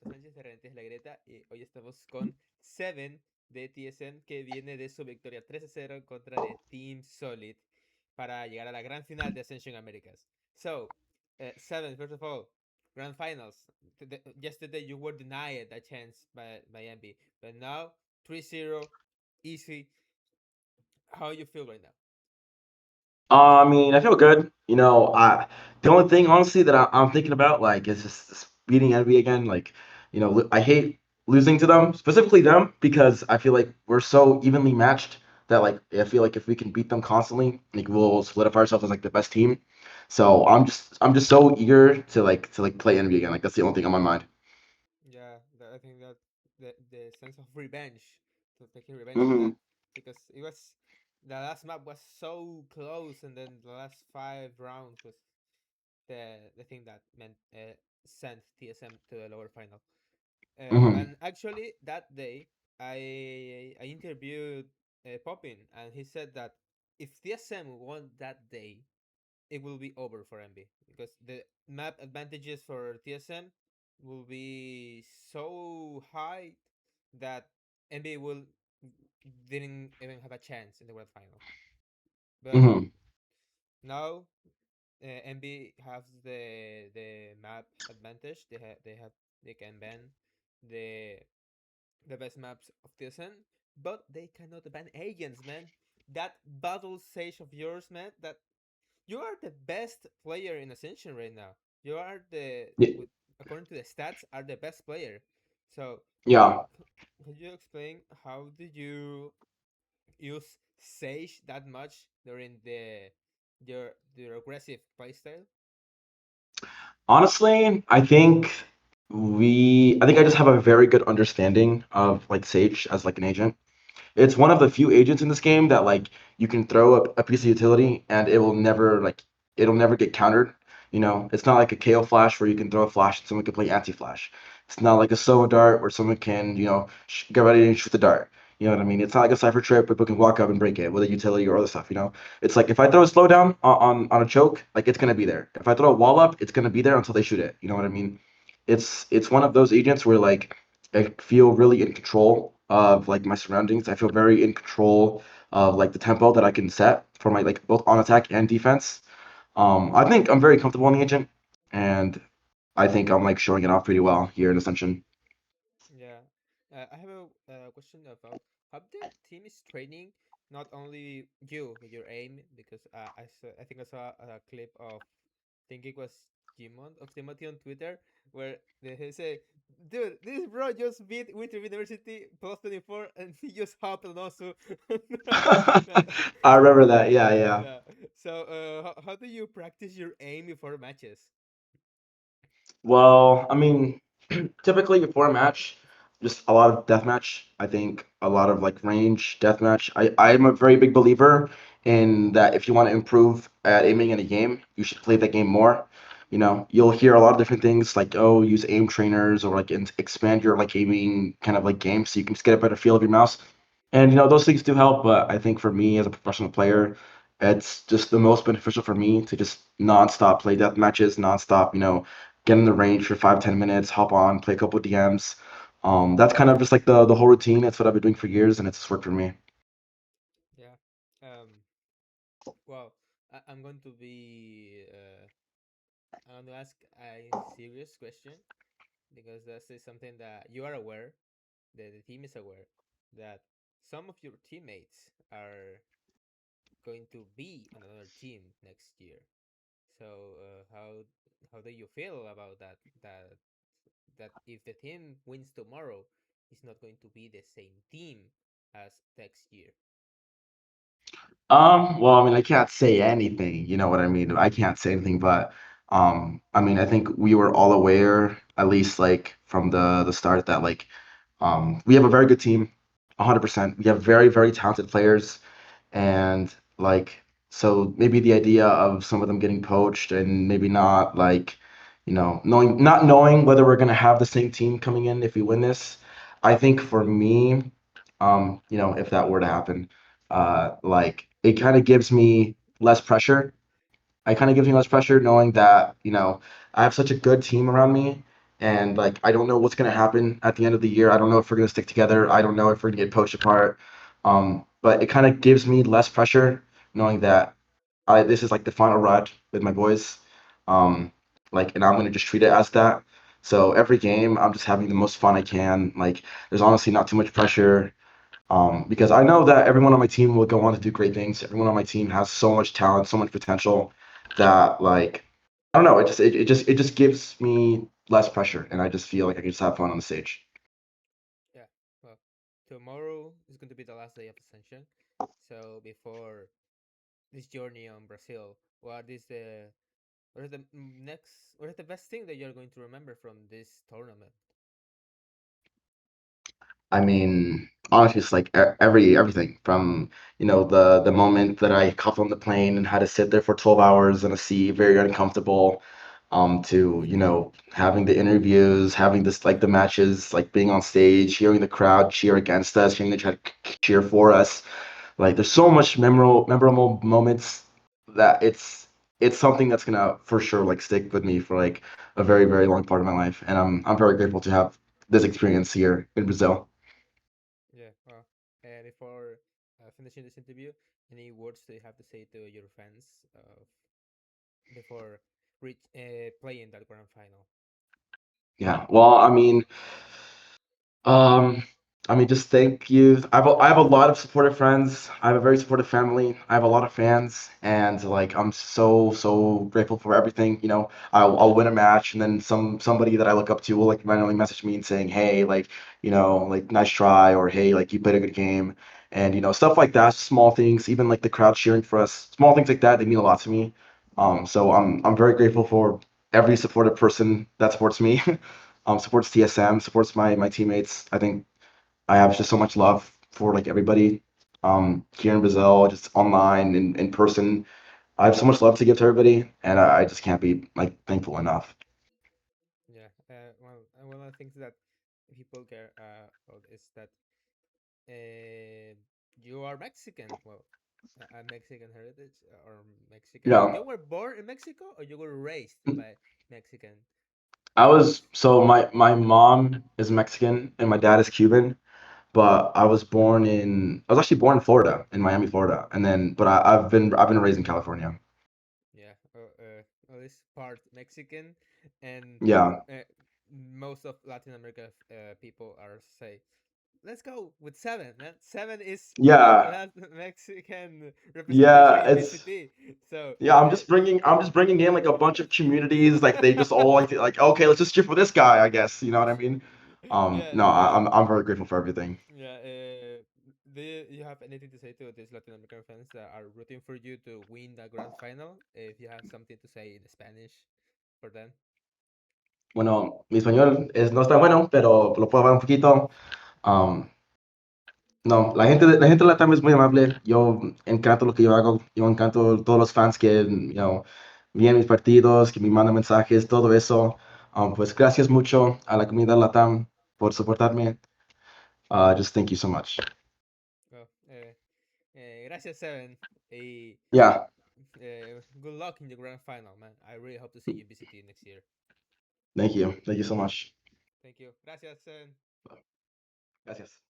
Sánchez de Renentes La Grieta y hoy estamos con Seven de TSM que viene de su victoria 3-0 en contra de Team Solid para llegar a la gran final de Ascension Americas. So, Seven, first of all, grand finals. Yesterday you were denied a chance by MB, but now 3-0, easy. How you feel right now? I mean, I feel good. The only thing honestly that I'm thinking about like is just beating Envy again. Like, I hate losing to them, specifically them, because I feel like we're so evenly matched that like I feel like if we can beat them constantly, like we'll solidify ourselves as like the best team. So I'm just so eager to play Envy again. Like that's the only thing on my mind. Yeah, I think that the sense of revenge, to taking revenge on that, Hmm. because it was the last map was so close, and then the last 5 rounds was the thing that meant sent TSM to the lower final. Hmm. And actually, that day I interviewed Poppin, and he said that if TSM won that day, it will be over for MB because the map advantages for TSM will be so high that MB will didn't even have a chance in the world final. But Hmm. now MB has the map advantage. They can ban the the best maps of TSM, but they cannot ban agents, man. That battle sage of yours, man. That you are the best player in Ascension right now. You are Yeah. with according to the stats, are the best player. So, Yeah. could you explain how did you use Sage that much during your aggressive playstyle? Honestly, I think I just have a very good understanding of like Sage as like an agent. It's one of the few agents in this game that like you can throw a piece of utility and it'll never get countered. It's not like a KO flash where you can throw a flash and someone can play anti-flash. It's not like a solo dart where someone can, get ready and shoot the dart. You know what I mean? It's not like a cipher trip where people can walk up and break it with a utility or other stuff. It's like if I throw a slowdown on a choke, like it's gonna be there. If I throw a wall up, it's gonna be there until they shoot it. You know what I mean? It's one of those agents where like I feel really in control of like my surroundings. I feel very in control of like the tempo that I can set for my like both on attack and defense. I think I'm very comfortable in the agent, and I think I'm like showing it off pretty well here in Ascension. Yeah, I have a question about how the team is training. Not only you with your aim, because I think I saw a clip of, I think it was Jimon of Timothy on Twitter, where he say, "Dude, this bro just beat Winter University plus 24, and he just hopped on also." I remember that. Yeah, yeah. Yeah. So, how do you practice your aim before matches? Well, I mean, typically before a match, just a lot of deathmatch. I think a lot of like range deathmatch. I'm a very big believer in that if you want to improve at aiming in a game, you should play that game more. You'll hear a lot of different things like, oh, use aim trainers or like expand your like aiming kind of like game so you can just get a better feel of your mouse. And those things do help, but I think for me as a professional player, it's just the most beneficial for me to just nonstop play death matches, nonstop, get in the range for 5, 10 minutes, hop on, play a couple of DMs. That's kind of just like the whole routine. That's what I've been doing for years, and it's just worked for me. Yeah. Well, I'm going to be. I'm going to ask a serious question because this is something that you are aware, that the team is aware, that some of your teammates are going to be on another team next year. So, how do you feel about that? That if the team wins tomorrow, it's not going to be the same team as next year. Well, I mean, I can't say anything, you know what I mean? I can't say anything, but I mean, I think we were all aware, at least like from the start, that like we have a very good team, 100%. We have very, very talented players, and like so maybe the idea of some of them getting poached and maybe not like, not knowing whether we're gonna have the same team coming in if we win this. I think for me, if that were to happen, like it kind of gives me less pressure. It kind of gives me less pressure knowing that, I have such a good team around me and like I don't know what's gonna happen at the end of the year. I don't know if we're gonna stick together. I don't know if we're gonna get poached apart. But it kind of gives me less pressure knowing that this is like the final ride with my boys. Um, like, and I'm gonna just treat it as that. So every game, I'm just having the most fun I can. Like, there's honestly not too much pressure. Because I know that everyone on my team will go on to do great things. Everyone on my team has so much talent, so much potential that like I don't know, it just gives me less pressure and I just feel like I can just have fun on the stage. Yeah. Well, tomorrow is going to be the last day of Ascension. So before this journey on Brazil, what is the next? What is the best thing that you're going to remember from this tournament? I mean, honestly, it's like everything from the moment that I hopped on the plane and had to sit there for 12 hours in a seat, very uncomfortable, to having the interviews, having this like the matches, like being on stage, hearing the crowd cheer against us, hearing the crowd cheer for us. Like there's so much memorable moments that it's something that's gonna for sure like stick with me for like a very very long part of my life, and I'm very grateful to have this experience here in Brazil. Yeah. Well, before finishing this interview, any words do you have to say to your fans before playing that grand final? Yeah. Well, Um, just thank you. I have a lot of supportive friends. I have a very supportive family. I have a lot of fans, and like I'm so grateful for everything. I'll win a match, and then somebody that I look up to will like randomly message me and saying, "Hey, like like nice try," or "Hey, like you played a good game," and stuff like that. Small things, even like the crowd cheering for us. Small things like that, they mean a lot to me. So I'm very grateful for every supportive person that supports me. Supports TSM, supports my teammates. I think I have just so much love for like everybody here in Brazil, just online and in person. I have so much love to give to everybody, and I just can't be like thankful enough. Yeah. One of the things that people care about is that uh, you are Mexican. Well, a Mexican heritage or Mexican. Yeah, You were born in Mexico or you were raised by Mexican I was parents? so my mom is Mexican and my dad is Cuban, but I was actually born in Florida, in Miami, Florida, and then but I've been raised in California. Yeah, at least part Mexican, and Yeah, most of Latin America people are say, "Let's go with seven, man. Seven is yeah, Mexican representation yeah. in It's BCT." So Yeah, I'm just bringing in like a bunch of communities. Like they just all like okay, let's just cheer for this guy. I guess you know what I mean. yeah, No, I'm very grateful for everything. yeah. Do you have anything to say to these Latin American fans that are rooting for you to win the grand final? If you have something to say in Spanish for them. Bueno, mi español no está bueno, pero lo puedo hablar un poquito. Um, no, la gente de Latam es muy amable. Yo encanto lo que yo hago. Yo encanto todos los fans que vienen mis partidos, que me mandan mensajes, todo eso. Pues gracias mucho a la comunidad Latam por soportarme. Just thank you so much. Well, gracias, Seven. Yeah, Good luck in the grand final, man. I really hope to see you in BCT next year. thank you so much. Thank you. Gracias, Seven. Gracias.